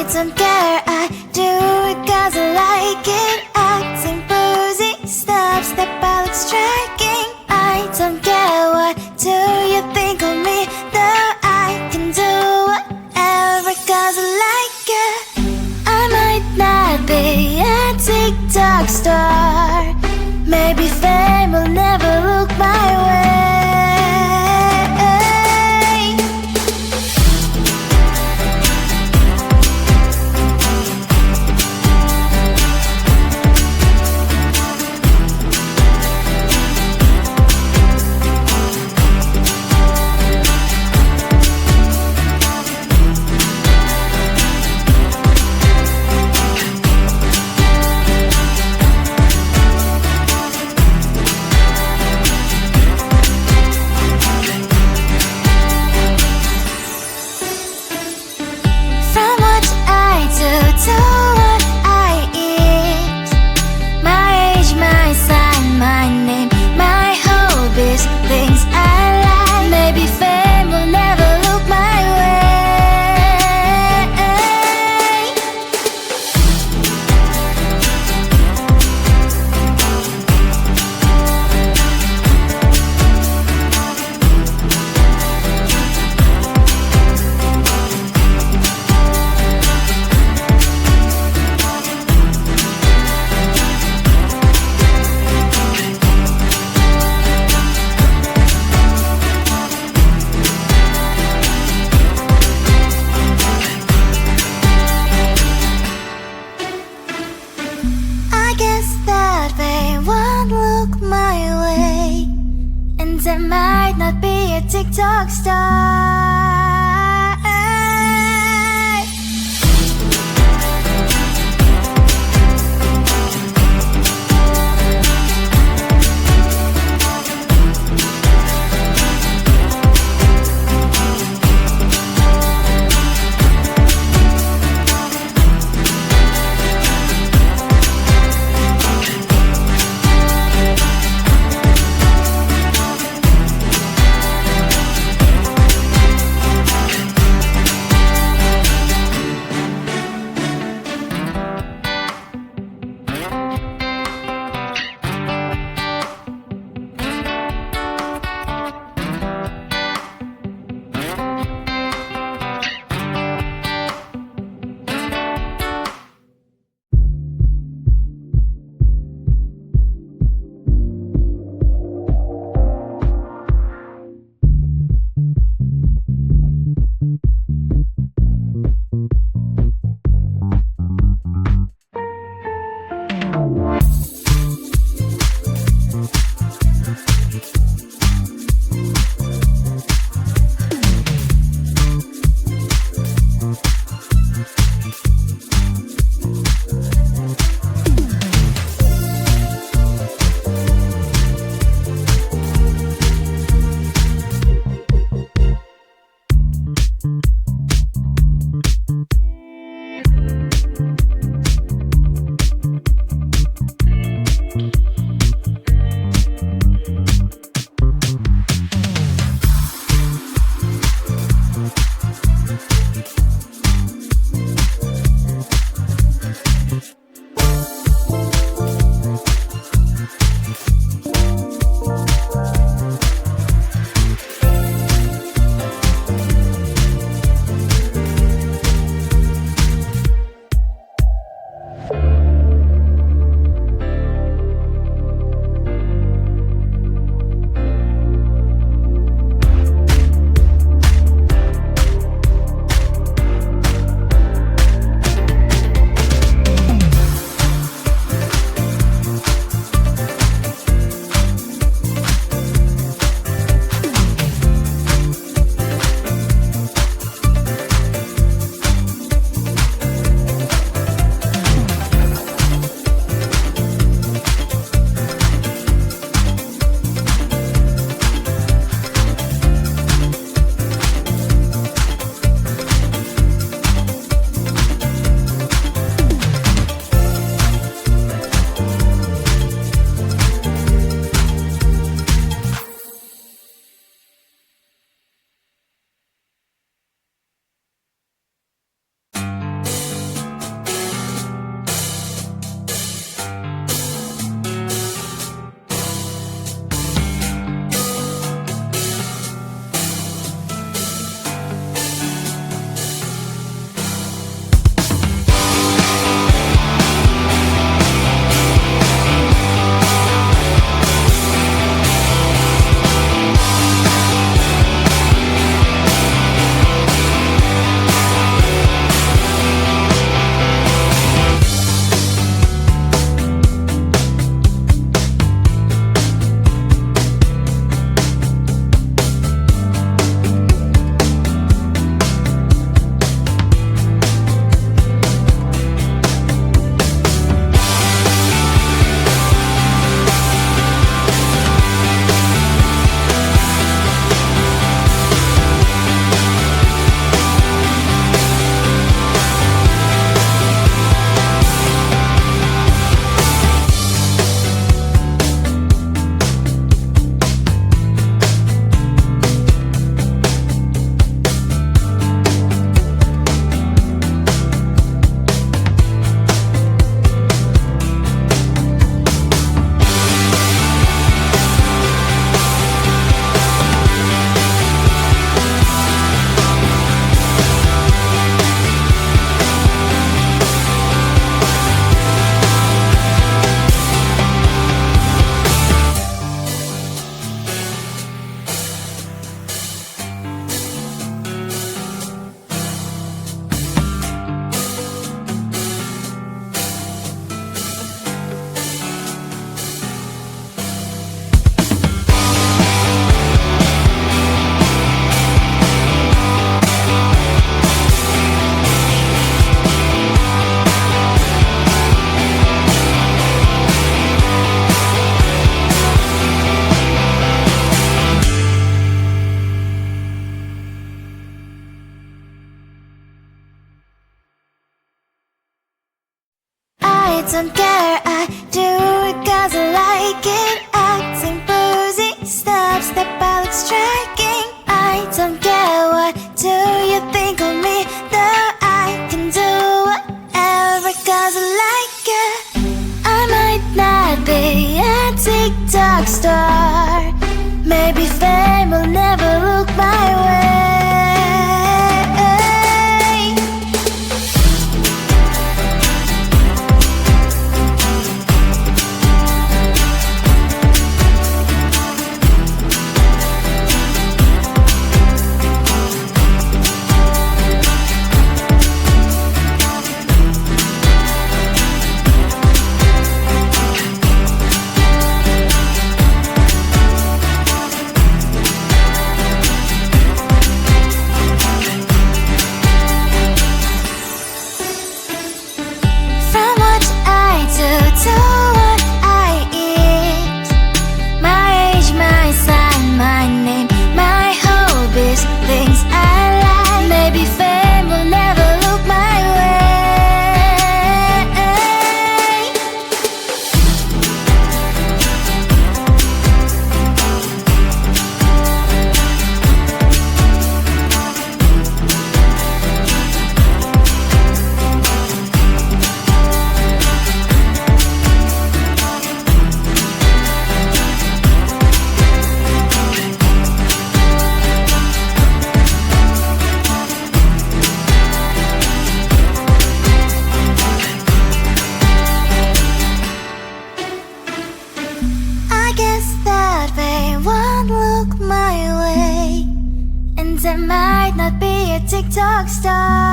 don't care, I do it cause I like it. Acting boozy, stop, step out like striking. I don't care, what do you think of me? Though I can do whatever cause I like it. I might not be a TikTok star, maybe fame will never look my way. To what I eat, my age, my sign, my name, my hobbies, things I like. Maybe fame will never look my way. That they won't look my way, and I might not be a TikTok star. don't care, I do it cause I like it. Acting boozy, stop, step out like striking. I don't care, what do you think of me? Though I can do whatever cause I like it. I might not be a TikTok star, maybe fame will never look my way. To what I eat, my age, my sign, my name, my hobbies, things I like. Maybe fame will never look my way. That they won't look my way, and I might not be a TikTok star.